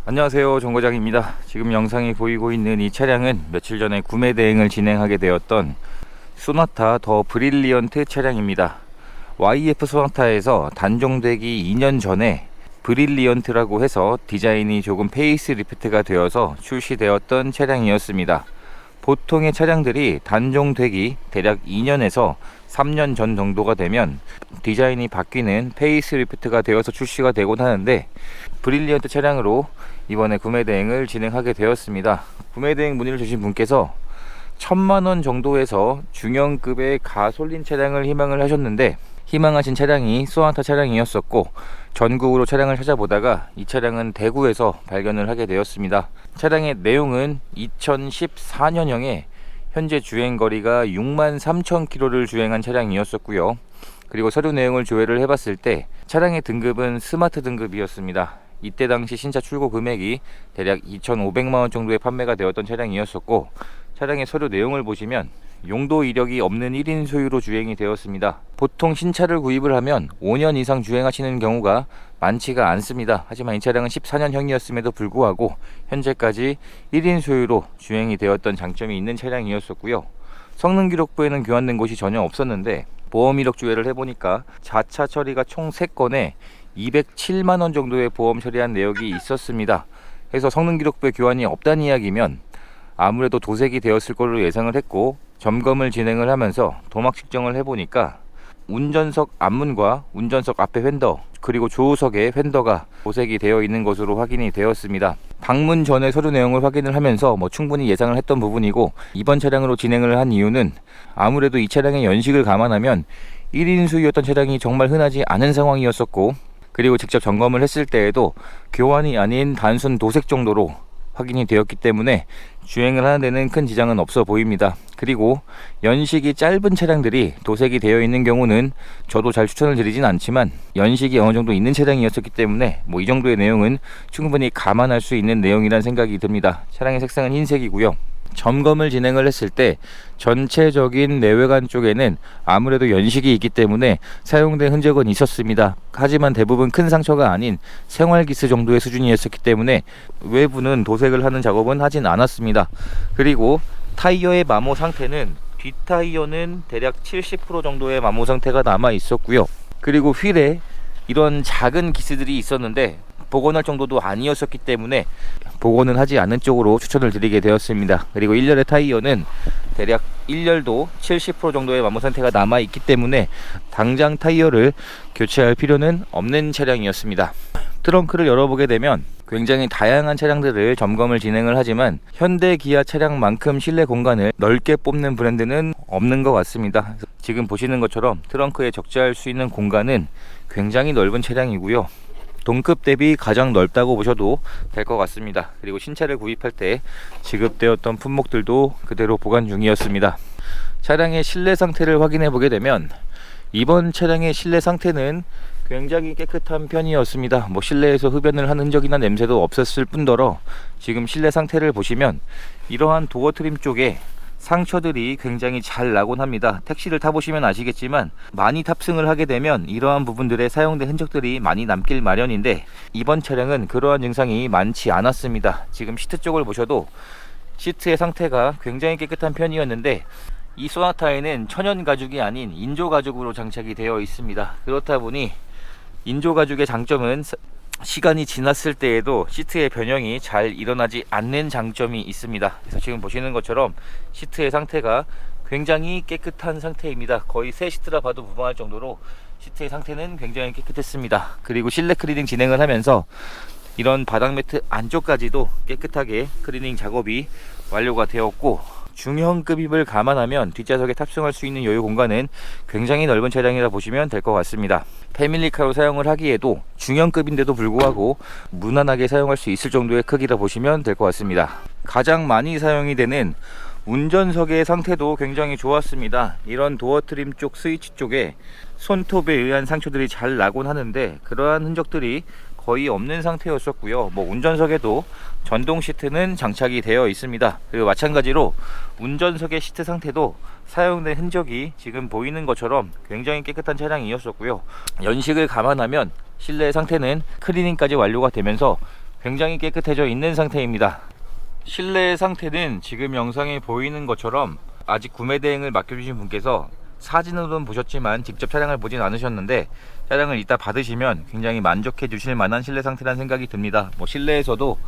안녕하세요, 정거장입니다. 지금 영상이 보이고 있는 이 차량은 며칠 전에 구매 대행을 진행하게 되었던 소나타 더 브릴리언트 차량입니다. YF 소나타에서 단종되기 2년 전에 브릴리언트라고 해서 디자인이 조금 페이스리프트가 되어서 출시되었던 차량이었습니다. 보통의 차량들이 단종되기 대략 2년에서 3년 전 정도가 되면 디자인이 바뀌는 페이스리프트가 되어서 출시가 되곤 하는데, 브릴리언트 차량으로 이번에 구매 대행을 진행하게 되었습니다. 구매 대행 문의를 주신 분께서 1000만원 정도에서 중형급의 가솔린 차량을 희망을 하셨는데, 희망하신 차량이 소나타 차량이었었고, 전국으로 차량을 찾아보다가 이 차량은 대구에서 발견을 하게 되었습니다. 차량의 내용은 2014년형에 현재 주행거리가 63,000km를 주행한 차량이었었고요. 그리고 서류 내용을 조회를 해봤을 때 차량의 등급은 스마트 등급이었습니다. 이때 당시 신차 출고 금액이 대략 2,500만원 정도에 판매가 되었던 차량이었었고, 차량의 서류 내용을 보시면 용도 이력이 없는 1인 소유로 주행이 되었습니다. 보통 신차를 구입을 하면 5년 이상 주행하시는 경우가 많지가 않습니다. 하지만 이 차량은 14년형이었음에도 불구하고 현재까지 1인 소유로 주행이 되었던 장점이 있는 차량이었었고요. 성능 기록부에는 교환된 곳이 전혀 없었는데, 보험 이력 조회를 해보니까 자차 처리가 총 3건에 207만원 정도의 보험 처리한 내역이 있었습니다. 그래서 성능 기록부에 교환이 없다는 이야기면 아무래도 도색이 되었을 걸로 예상을 했고, 점검을 진행을 하면서 도막 측정을 해보니까 운전석 앞문과 운전석 앞에 휀더, 그리고 조수석에 휀더가 도색이 되어 있는 것으로 확인이 되었습니다. 방문 전에 서류 내용을 확인을 하면서 충분히 예상을 했던 부분이고, 이번 차량으로 진행을 한 이유는 아무래도 이 차량의 연식을 감안하면 1인 수유였던 차량이 정말 흔하지 않은 상황이었었고, 그리고 직접 점검을 했을 때에도 교환이 아닌 단순 도색 정도로 확인이 되었기 때문에 주행을 하는 데는 큰 지장은 없어 보입니다. 그리고 연식이 짧은 차량들이 도색이 되어 있는 경우는 저도 잘 추천을 드리진 않지만, 연식이 어느 정도 있는 차량이었기 때문에 이 정도의 내용은 충분히 감안할 수 있는 내용이라는 생각이 듭니다. 차량의 색상은 흰색이고요. 점검을 진행을 했을 때 전체적인 내외관 쪽에는 아무래도 연식이 있기 때문에 사용된 흔적은 있었습니다. 하지만 대부분 큰 상처가 아닌 생활기스 정도의 수준이었기 때문에 외부는 도색을 하는 작업은 하진 않았습니다. 그리고 타이어의 마모 상태는 뒷타이어는 대략 70% 정도의 마모 상태가 남아 있었고요. 그리고 휠에 이런 작은 기스들이 있었는데 복원할 정도도 아니었었기 때문에 복원은 하지 않은 쪽으로 추천을 드리게 되었습니다. 그리고 1열의 타이어는 대략 1열도 70% 정도의 마모 상태가 남아 있기 때문에 당장 타이어를 교체할 필요는 없는 차량이었습니다. 트렁크를 열어보게 되면 굉장히 다양한 차량들을 점검을 진행을 하지만 현대 기아 차량만큼 실내 공간을 넓게 뽑는 브랜드는 없는 것 같습니다. 지금 보시는 것처럼 트렁크에 적재할 수 있는 공간은 굉장히 넓은 차량이고요. 동급 대비 가장 넓다고 보셔도 될 것 같습니다. 그리고 신차를 구입할 때 지급되었던 품목들도 그대로 보관 중이었습니다. 차량의 실내 상태를 확인해 보게 되면 이번 차량의 실내 상태는 굉장히 깨끗한 편이었습니다. 실내에서 흡연을 한 흔적이나 냄새도 없었을 뿐더러 지금 실내 상태를 보시면 이러한 도어 트림 쪽에 상처들이 굉장히 잘 나곤 합니다. 택시를 타보시면 아시겠지만 많이 탑승을 하게 되면 이러한 부분들에 사용된 흔적들이 많이 남길 마련인데, 이번 차량은 그러한 증상이 많지 않았습니다. 지금 시트 쪽을 보셔도 시트의 상태가 굉장히 깨끗한 편이었는데, 이 소나타에는 천연 가죽이 아닌 인조 가죽으로 장착이 되어 있습니다. 그렇다 보니 인조 가죽의 장점은 시간이 지났을 때에도 시트의 변형이 잘 일어나지 않는 장점이 있습니다. 그래서 지금 보시는 것처럼 시트의 상태가 굉장히 깨끗한 상태입니다. 거의 새 시트라 봐도 무방할 정도로 시트의 상태는 굉장히 깨끗했습니다. 그리고 실내 클리닝 진행을 하면서 이런 바닥 매트 안쪽까지도 깨끗하게 클리닝 작업이 완료가 되었고, 중형급임을 감안하면 뒷좌석에 탑승할 수 있는 여유 공간은 굉장히 넓은 차량이라 보시면 될 것 같습니다. 패밀리카로 사용을 하기에도 중형급인데도 불구하고 무난하게 사용할 수 있을 정도의 크기라 보시면 될 것 같습니다. 가장 많이 사용이 되는 운전석의 상태도 굉장히 좋았습니다. 이런 도어 트림 쪽 스위치 쪽에 손톱에 의한 상처들이 잘 나곤 하는데 그러한 흔적들이 거의 없는 상태였었고요. 운전석에도 전동 시트는 장착이 되어 있습니다. 그리고 마찬가지로 운전석의 시트 상태도 사용된 흔적이 지금 보이는 것처럼 굉장히 깨끗한 차량이었었고요. 연식을 감안하면 실내 상태는 클리닝까지 완료가 되면서 굉장히 깨끗해져 있는 상태입니다. 실내 상태는 지금 영상에 보이는 것처럼 아직 구매 대행을 맡겨주신 분께서 사진으로는 보셨지만 직접 차량을 보진 않으셨는데, 차량을 이따 받으시면 굉장히 만족해 주실 만한 실내 상태라는 생각이 듭니다. 실내에서도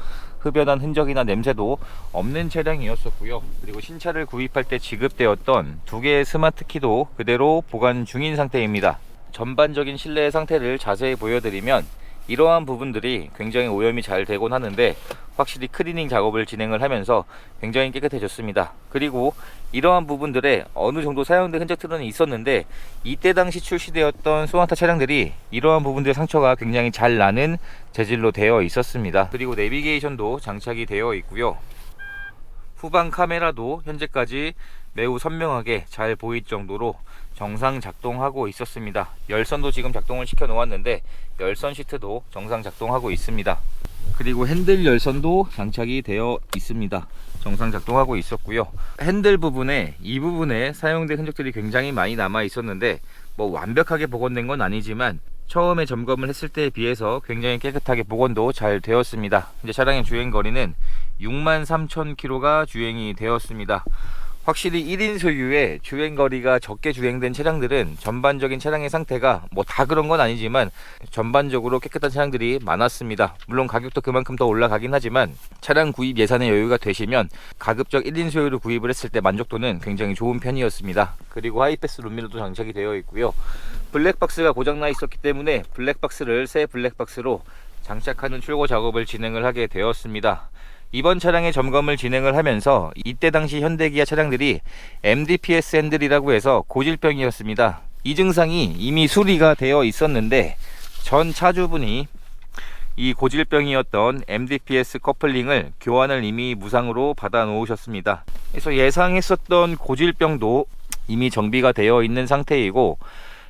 흡연한 흔적이나 냄새도 없는 차량이었었고요. 그리고 신차를 구입할 때 지급되었던 2개의 스마트 키도 그대로 보관 중인 상태입니다. 전반적인 실내 상태를 자세히 보여드리면, 이러한 부분들이 굉장히 오염이 잘 되곤 하는데 확실히 클리닝 작업을 진행을 하면서 굉장히 깨끗해졌습니다. 그리고 이러한 부분들에 어느 정도 사용된 흔적들은 있었는데, 이때 당시 출시되었던 소나타 차량들이 이러한 부분들의 상처가 굉장히 잘 나는 재질로 되어 있었습니다. 그리고 내비게이션도 장착이 되어 있고요. 후방 카메라도 현재까지 매우 선명하게 잘 보일 정도로 정상 작동하고 있었습니다. 열선도 지금 작동을 시켜 놓았는데 열선 시트도 정상 작동하고 있습니다. 그리고 핸들 열선도 장착이 되어 있습니다. 정상 작동하고 있었고요. 핸들 부분에 이 부분에 사용된 흔적들이 굉장히 많이 남아 있었는데 완벽하게 복원된 건 아니지만 처음에 점검을 했을 때에 비해서 굉장히 깨끗하게 복원도 잘 되었습니다. 이제 차량의 주행거리는 63,000km가 주행이 되었습니다. 확실히 1인 소유의 주행거리가 적게 주행된 차량들은 전반적인 차량의 상태가 다 그런 건 아니지만 전반적으로 깨끗한 차량들이 많았습니다. 물론 가격도 그만큼 더 올라가긴 하지만 차량 구입 예산의 여유가 되시면 가급적 1인 소유로 구입을 했을 때 만족도는 굉장히 좋은 편이었습니다. 그리고 하이패스 룸미러도 장착이 되어 있고요. 블랙박스가 고장나 있었기 때문에 블랙박스를 새 블랙박스로 장착하는 출고 작업을 진행을 하게 되었습니다. 이번 차량의 점검을 진행을 하면서 이때 당시 현대기아 차량들이 MDPS 핸들이라고 해서 고질병이었습니다. 이 증상이 이미 수리가 되어 있었는데 전 차주분이 이 고질병이었던 MDPS 커플링을 교환을 이미 무상으로 받아 놓으셨습니다. 그래서 예상했었던 고질병도 이미 정비가 되어 있는 상태이고,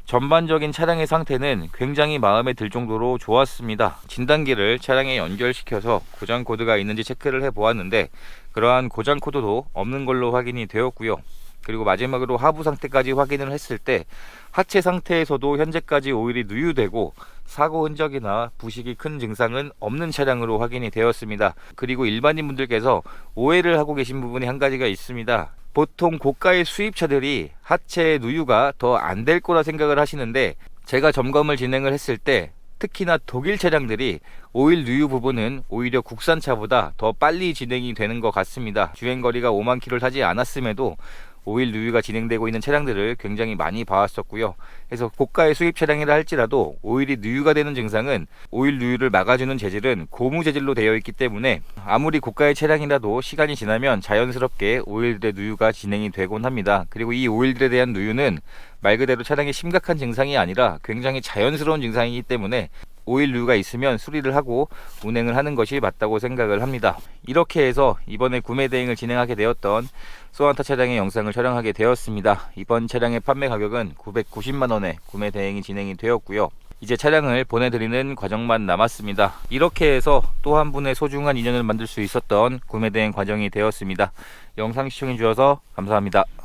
전반적인 차량의 상태는 굉장히 마음에 들 정도로 좋았습니다. 진단기를 차량에 연결시켜서 고장 코드가 있는지 체크를 해 보았는데 그러한 고장 코드도 없는 걸로 확인이 되었고요. 그리고 마지막으로 하부 상태까지 확인을 했을 때 하체 상태에서도 현재까지 오일이 누유되고 사고 흔적이나 부식이 큰 증상은 없는 차량으로 확인이 되었습니다. 그리고 일반인 분들께서 오해를 하고 계신 부분이 한 가지가 있습니다. 보통 고가의 수입차들이 하체 누유가 더 안 될 거라 생각을 하시는데, 제가 점검을 진행을 했을 때 특히나 독일 차량들이 오일 누유 부분은 오히려 국산차보다 더 빨리 진행이 되는 것 같습니다. 주행거리가 5만 km를 타지 않았음에도 오일 누유가 진행되고 있는 차량들을 굉장히 많이 봐왔었고요. 그래서 고가의 수입 차량이라 할지라도 오일이 누유가 되는 증상은 오일 누유를 막아주는 재질은 고무 재질로 되어 있기 때문에 아무리 고가의 차량이라도 시간이 지나면 자연스럽게 오일들의 누유가 진행이 되곤 합니다. 그리고 이 오일들에 대한 누유는 말 그대로 차량의 심각한 증상이 아니라 굉장히 자연스러운 증상이기 때문에 오일 누유가 있으면 수리를 하고 운행을 하는 것이 맞다고 생각을 합니다. 이렇게 해서 이번에 구매 대행을 진행하게 되었던 소나타 차량의 영상을 촬영하게 되었습니다. 이번 차량의 판매 가격은 990만원에 구매 대행이 진행이 되었고요. 이제 차량을 보내드리는 과정만 남았습니다. 이렇게 해서 또 한 분의 소중한 인연을 만들 수 있었던 구매 대행 과정이 되었습니다. 영상 시청해 주셔서 감사합니다.